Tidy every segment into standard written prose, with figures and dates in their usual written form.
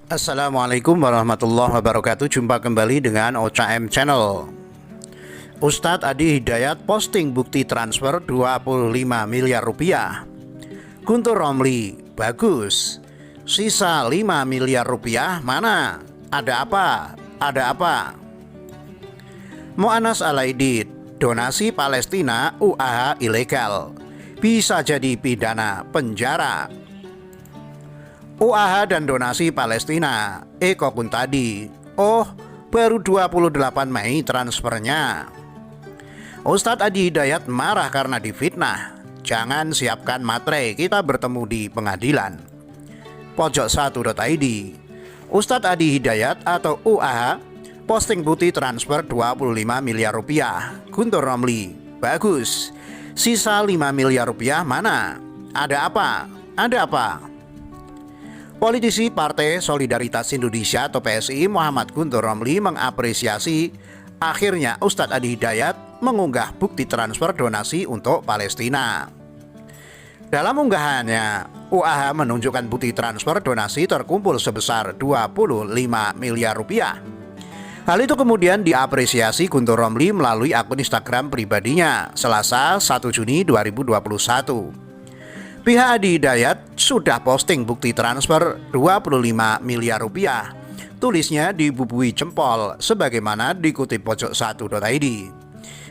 Assalamualaikum warahmatullahi wabarakatuh. Jumpa kembali dengan OCM Channel. Ustadz Adi Hidayat posting bukti transfer 25 miliar rupiah. Guntur Romli, bagus. Sisa 5 miliar rupiah mana? Ada apa? Ada apa? Mu'anas Alaidit, donasi Palestina UAH ilegal, bisa jadi pidana penjara. UAH dan donasi Palestina, Eko Kuntadi. Oh, baru 28 Mei transfernya. Ustadz Adi Hidayat marah karena difitnah. Jangan siapkan materai, kita bertemu di pengadilan. Pojok1.id. Ustadz Adi Hidayat atau UAH posting bukti transfer 25 miliar rupiah. Guntur Romli, bagus. Sisa 5 miliar rupiah mana? Ada apa? Ada apa? Politisi Partai Solidaritas Indonesia atau PSI Muhammad Guntur Romli mengapresiasi akhirnya Ustadz Adi Hidayat mengunggah bukti transfer donasi untuk Palestina. Dalam unggahannya, UAH menunjukkan bukti transfer donasi terkumpul sebesar 25 miliar rupiah. Hal itu kemudian diapresiasi Guntur Romli melalui akun Instagram pribadinya Selasa 1 Juni 2021. Pihak Adi Hidayat sudah posting bukti transfer 25 miliar rupiah. Tulisnya di bubui jempol sebagaimana dikutip pojok1.id.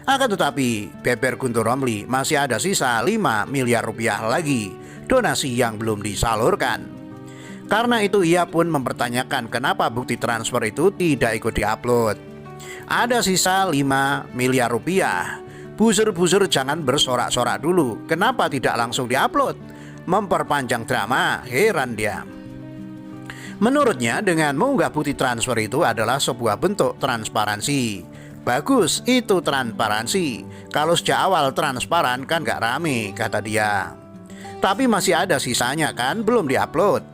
Akan tetapi, beber Guntur Romli masih ada sisa 5 miliar rupiah lagi donasi yang belum disalurkan. Karena itu ia pun mempertanyakan kenapa bukti transfer itu tidak ikut diupload. Ada sisa 5 miliar rupiah. Buzur-buzur jangan bersorak-sorak dulu. Kenapa tidak langsung diupload? Memperpanjang drama, heran dia. Menurutnya dengan mengunggah bukti transfer itu adalah sebuah bentuk transparansi. Bagus, itu transparansi. Kalau sejak awal transparan kan gak rame, kata dia. Tapi masih ada sisanya kan, belum diupload.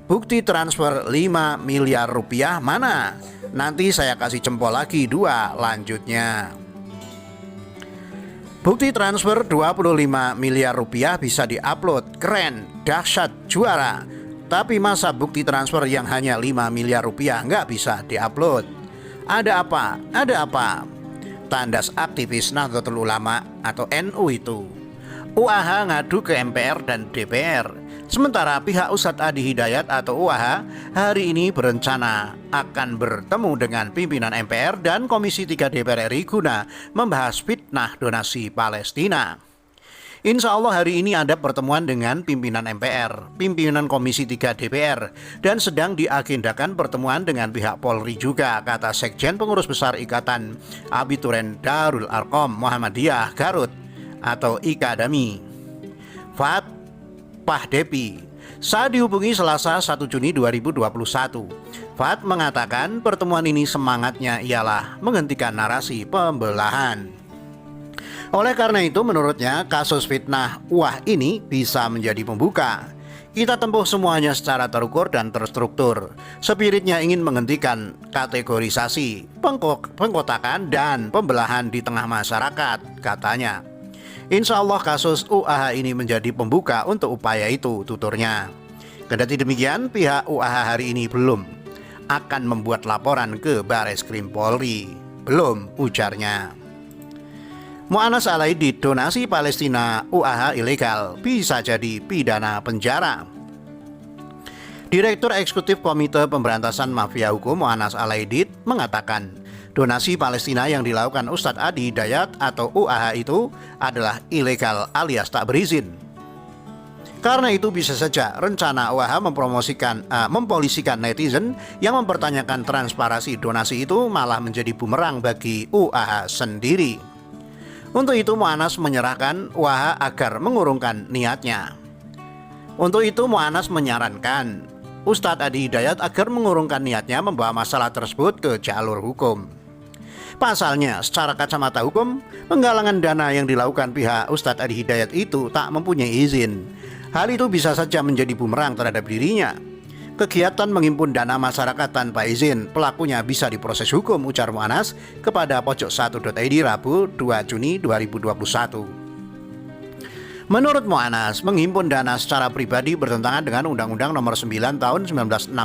Bukti transfer 5 miliar rupiah mana? Nanti saya kasih jempol lagi 2 lanjutnya. Bukti transfer 25 miliar rupiah bisa diupload, keren, dahsyat, juara. Tapi masa bukti transfer yang hanya 5 miliar rupiah nggak bisa diupload? Ada apa? Ada apa? Tandas aktivis Nahdlatul Ulama atau NU itu. UAH ngadu ke MPR dan DPR. Sementara pihak Ustadz Adi Hidayat atau UAH hari ini berencana akan bertemu dengan pimpinan MPR dan Komisi 3 DPR RI guna membahas fitnah donasi Palestina. Insya Allah hari ini ada pertemuan dengan pimpinan MPR, pimpinan Komisi 3 DPR, dan sedang diagendakan pertemuan dengan pihak Polri juga, kata Sekjen Pengurus Besar Ikatan Abituren Darul Arqam Muhammadiyah Garut atau IKADAMI, Fat Pahdepi. Saat dihubungi Selasa 1 Juni 2021, Fat mengatakan pertemuan ini semangatnya ialah menghentikan narasi pembelahan. Oleh karena itu menurutnya kasus fitnah UAH ini bisa menjadi pembuka. Kita tempuh semuanya secara terukur dan terstruktur. Spiritnya ingin menghentikan kategorisasi, pengkotakan dan pembelahan di tengah masyarakat, katanya. Insya Allah kasus UAH ini menjadi pembuka untuk upaya itu, tuturnya. Kendati demikian, pihak UAH hari ini belum akan membuat laporan ke Bareskrim Polri. Belum, ujarnya. Mu'anas Alaidit, donasi Palestina UAH ilegal, bisa jadi pidana penjara. Direktur Eksekutif Komite Pemberantasan Mafia Hukum Mu'anas Alaidit mengatakan, donasi Palestina yang dilakukan Ustadz Adi Hidayat atau UAH itu adalah ilegal alias tak berizin. Karena itu bisa saja rencana UAH mempolisikan netizen yang mempertanyakan transparansi donasi itu malah menjadi bumerang bagi UAH sendiri. Untuk itu Mu'anas menyerahkan UAH agar mengurungkan niatnya. Untuk itu Mu'anas menyarankan Ustadz Adi Hidayat agar mengurungkan niatnya membawa masalah tersebut ke jalur hukum. Pasalnya, secara kacamata hukum, penggalangan dana yang dilakukan pihak Ustadz Adi Hidayat itu tak mempunyai izin. Hal itu bisa saja menjadi bumerang terhadap dirinya. Kegiatan menghimpun dana masyarakat tanpa izin, pelakunya bisa diproses hukum, ujar Mu'anas kepada pojok1.id Rabu 2 Juni 2021. Menurut Mu'anas, menghimpun dana secara pribadi bertentangan dengan Undang-Undang Nomor 9 Tahun 1961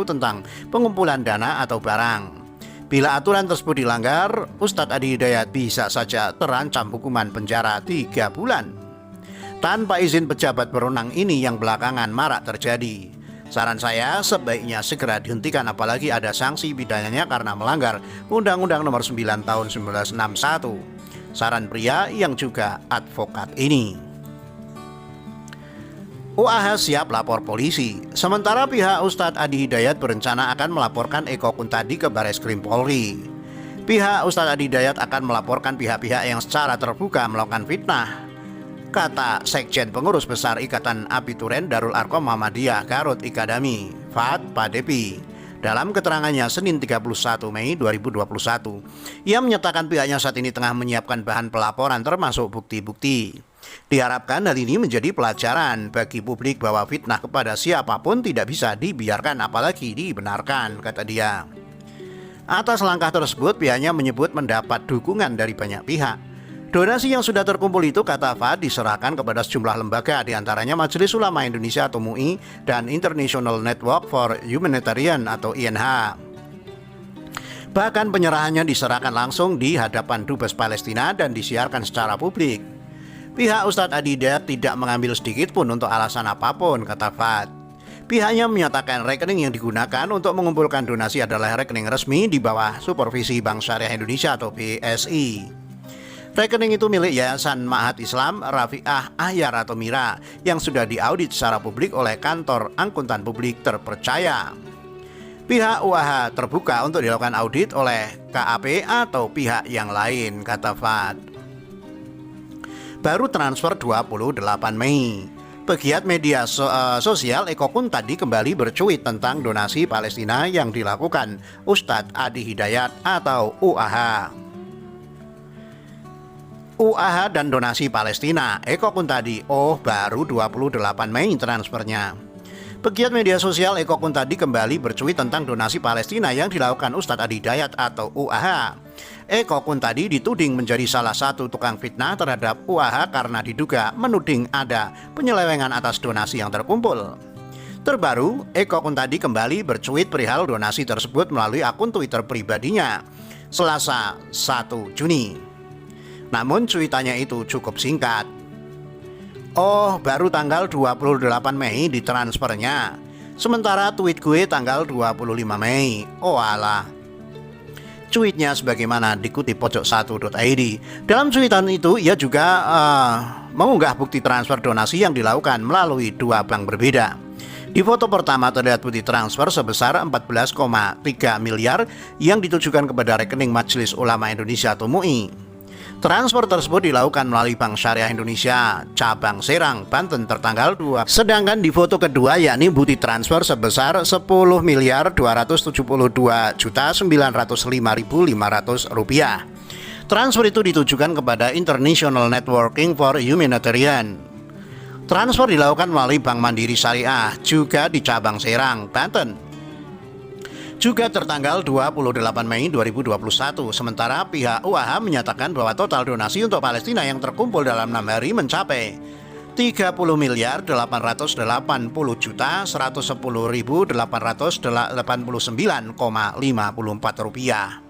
tentang pengumpulan dana atau barang. Bila aturan tersebut dilanggar, Ustadz Adi Hidayat bisa saja terancam hukuman penjara 3 bulan. Tanpa izin pejabat berwenang ini yang belakangan marak terjadi. Saran saya sebaiknya segera dihentikan, apalagi ada sanksi pidananya karena melanggar Undang-Undang Nomor 9 Tahun 1961. Saran pria yang juga advokat ini. UAH siap lapor polisi. Sementara pihak Ustadz Adi Hidayat berencana akan melaporkan Eko Kuntadi ke Bareskrim Polri. Pihak Ustadz Adi Hidayat akan melaporkan pihak-pihak yang secara terbuka melakukan fitnah, kata Sekjen Pengurus Besar Ikatan Abituren Darul Arkom Muhammadiyah Garut Ikadami, Fat Padepi. Dalam keterangannya Senin 31 Mei 2021, ia menyatakan pihaknya saat ini tengah menyiapkan bahan pelaporan termasuk bukti-bukti. Diharapkan hal ini menjadi pelajaran bagi publik bahwa fitnah kepada siapapun tidak bisa dibiarkan apalagi dibenarkan, kata dia. Atas langkah tersebut pihaknya menyebut mendapat dukungan dari banyak pihak. Donasi yang sudah terkumpul itu, kata Fad, diserahkan kepada sejumlah lembaga, diantaranya Majelis Ulama Indonesia atau MUI dan International Network for Humanitarian atau INH. Bahkan penyerahannya diserahkan langsung di hadapan Dubes Palestina dan disiarkan secara publik. Pihak Ustadz Adi Hidayat tidak mengambil sedikit pun untuk alasan apapun, kata Fad. Pihaknya menyatakan rekening yang digunakan untuk mengumpulkan donasi adalah rekening resmi di bawah supervisi Bank Syariah Indonesia atau BSI. Rekening itu milik Yayasan Ma'had Islam Rafi'ah Ahyar atau MIRA yang sudah diaudit secara publik oleh kantor akuntan publik terpercaya. Pihak UAH terbuka untuk dilakukan audit oleh KAP atau pihak yang lain, kata Fad. Baru transfer 28 Mei. Pegiat media sosial Eko Kuntadi kembali bercuit tentang donasi Palestina yang dilakukan Ustadz Adi Hidayat atau UAH. UAH dan donasi Palestina, Eko Kuntadi, baru 28 Mei transfernya. Pegiat media sosial Eko Kuntadi kembali bercuit tentang donasi Palestina yang dilakukan Ustadz Adi Hidayat atau UAH. Eko Kuntadi dituding menjadi salah satu tukang fitnah terhadap UAH karena diduga menuding ada penyelewengan atas donasi yang terkumpul. Terbaru, Eko Kuntadi kembali bercuit perihal donasi tersebut melalui akun Twitter pribadinya Selasa 1 Juni. Namun cuitannya itu cukup singkat. Baru tanggal 28 Mei ditransfernya. Sementara tweet gue tanggal 25 Mei. Alah. Tweetnya sebagaimana dikutip pojok1.id. Dalam cuitan itu ia juga mengunggah bukti transfer donasi yang dilakukan melalui 2 bank berbeda. Di foto pertama terlihat bukti transfer sebesar 14,3 miliar yang ditujukan kepada rekening Majelis Ulama Indonesia atau MUI. Transfer tersebut dilakukan melalui Bank Syariah Indonesia cabang Serang, Banten tertanggal 2. Sedangkan di foto kedua yakni bukti transfer sebesar 10.272.905.500 rupiah. Transfer itu ditujukan kepada International Networking for Humanitarian. Transfer dilakukan melalui Bank Mandiri Syariah juga di cabang Serang, Banten. Juga tertanggal 28 Mei 2021. Sementara pihak UAH menyatakan bahwa total donasi untuk Palestina yang terkumpul dalam 6 hari mencapai 30.810.889,54 rupiah.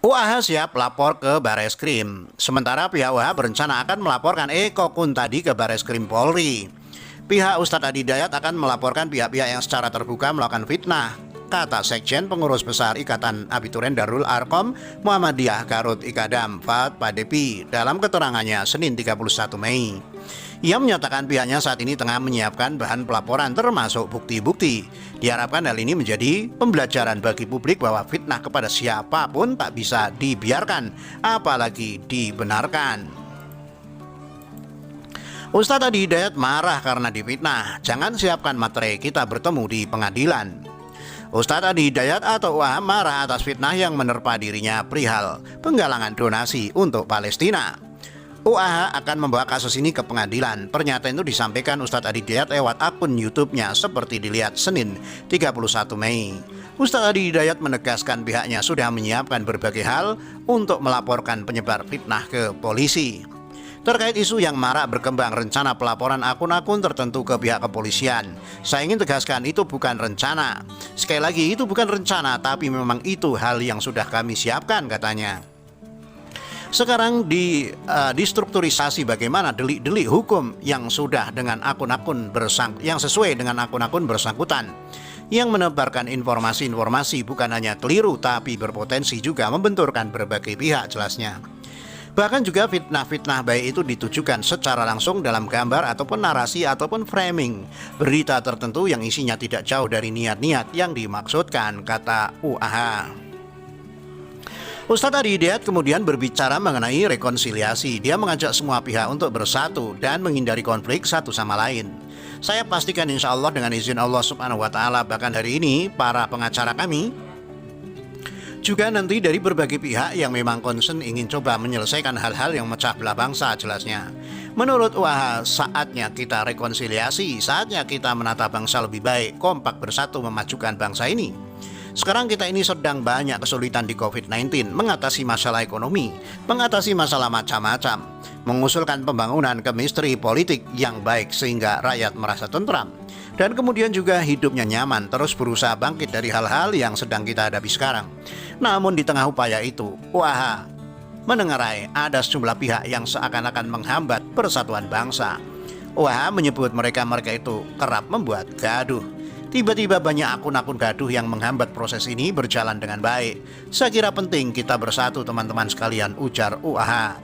UAH siap lapor ke Bareskrim. Sementara pihak UAH berencana akan melaporkan Eko Kuntadi ke Bareskrim Polri. Pihak Ustadz Adi Hidayat akan melaporkan pihak-pihak yang secara terbuka melakukan fitnah, kata Sekjen Pengurus Besar Ikatan Abituren Darul Arkom Muhammadiyah Garut Ikadam, Fat Padepi, dalam keterangannya Senin 31 Mei. Ia menyatakan pihaknya saat ini tengah menyiapkan bahan pelaporan termasuk bukti-bukti. Diharapkan hal ini menjadi pembelajaran bagi publik bahwa fitnah kepada siapapun tak bisa dibiarkan, apalagi dibenarkan. Ustadz Adi Hidayat marah karena difitnah. Jangan siapkan materai, kita bertemu di pengadilan. Ustadz Adi Hidayat atau UAH marah atas fitnah yang menerpa dirinya perihal penggalangan donasi untuk Palestina. UAH akan membawa kasus ini ke pengadilan. Pernyataan itu disampaikan Ustadz Adi Hidayat lewat akun YouTube-nya seperti dilihat Senin 31 Mei. Ustadz Adi Hidayat menegaskan pihaknya sudah menyiapkan berbagai hal untuk melaporkan penyebar fitnah ke polisi. Terkait isu yang marak berkembang rencana pelaporan akun-akun tertentu ke pihak kepolisian, saya ingin tegaskan itu bukan rencana. Sekali lagi, itu bukan rencana, tapi memang itu hal yang sudah kami siapkan, katanya. Sekarang distrukturisasi bagaimana delik-delik hukum yang sudah dengan akun-akun yang sesuai dengan akun-akun bersangkutan, yang menebarkan informasi-informasi bukan hanya keliru tapi berpotensi juga membenturkan berbagai pihak, jelasnya. Bahkan juga fitnah-fitnah baik itu ditujukan secara langsung dalam gambar ataupun narasi ataupun framing berita tertentu yang isinya tidak jauh dari niat-niat yang dimaksudkan, kata UAH. Ustadz Adi Hidayat kemudian berbicara mengenai rekonsiliasi. Dia mengajak semua pihak untuk bersatu dan menghindari konflik satu sama lain. Saya pastikan insya Allah dengan izin Allah Subhanahu wa Ta'ala, bahkan hari ini para pengacara kami juga nanti dari berbagai pihak yang memang concern ingin coba menyelesaikan hal-hal yang memecah belah bangsa, jelasnya. Menurut UAH, saatnya kita rekonsiliasi, saatnya kita menata bangsa lebih baik, kompak bersatu memajukan bangsa ini. Sekarang kita ini sedang banyak kesulitan di COVID-19, mengatasi masalah ekonomi, mengatasi masalah macam-macam, mengusulkan pembangunan kemistri politik yang baik sehingga rakyat merasa tentram, dan kemudian juga hidupnya nyaman, terus berusaha bangkit dari hal-hal yang sedang kita hadapi sekarang. Namun di tengah upaya itu, UAH menengarai ada sejumlah pihak yang seakan-akan menghambat persatuan bangsa. UAH menyebut mereka itu kerap membuat gaduh. Tiba-tiba banyak akun-akun gaduh yang menghambat proses ini berjalan dengan baik. Saya kira penting kita bersatu teman-teman sekalian, ujar UAH.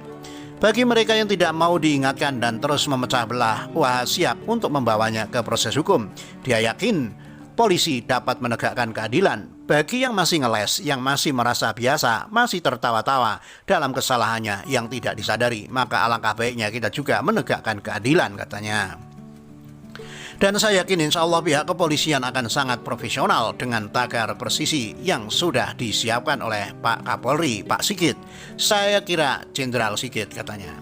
Bagi mereka yang tidak mau diingatkan dan terus memecah belah, UAH siap untuk membawanya ke proses hukum. Dia yakin polisi dapat menegakkan keadilan. Bagi yang masih ngeles, yang masih merasa biasa, masih tertawa-tawa dalam kesalahannya yang tidak disadari, maka alangkah baiknya kita juga menegakkan keadilan, katanya. Dan saya yakin insya Allah pihak kepolisian akan sangat profesional dengan tagar presisi yang sudah disiapkan oleh Pak Kapolri, Pak Sigit. Saya kira Jenderal Sigit, katanya.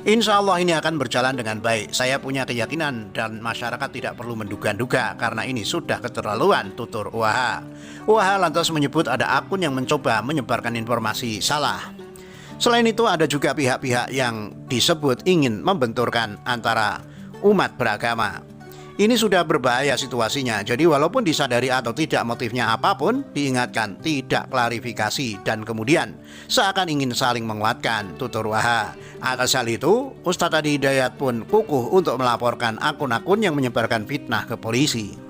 Insya Allah ini akan berjalan dengan baik. Saya punya keyakinan dan masyarakat tidak perlu menduga-duga karena ini sudah keterlaluan, tutur UAH. UAH lantas menyebut ada akun yang mencoba menyebarkan informasi salah. Selain itu ada juga pihak-pihak yang disebut ingin membenturkan antara umat beragama. Ini sudah berbahaya situasinya. Jadi walaupun disadari atau tidak motifnya apapun, diingatkan, tidak klarifikasi, dan kemudian seakan ingin saling menguatkan, tutur UAH. Atas hal itu, Ustadz Adi Hidayat pun kukuh untuk melaporkan akun-akun yang menyebarkan fitnah ke polisi.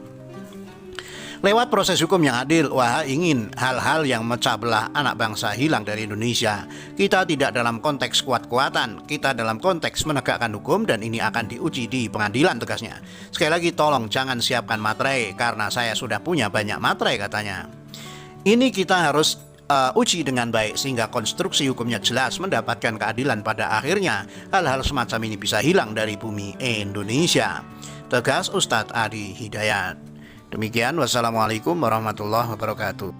Lewat proses hukum yang adil, UAH ingin hal-hal yang memecah belah anak bangsa hilang dari Indonesia. Kita tidak dalam konteks kuat-kuatan, kita dalam konteks menegakkan hukum dan ini akan diuji di pengadilan, tegasnya. Sekali lagi tolong jangan siapkan materai karena saya sudah punya banyak materai, katanya. Ini kita harus uji dengan baik sehingga konstruksi hukumnya jelas, mendapatkan keadilan pada akhirnya. Hal-hal semacam ini bisa hilang dari bumi Indonesia, tegas Ustadz Adi Hidayat. Demikian, wassalamualaikum warahmatullahi wabarakatuh.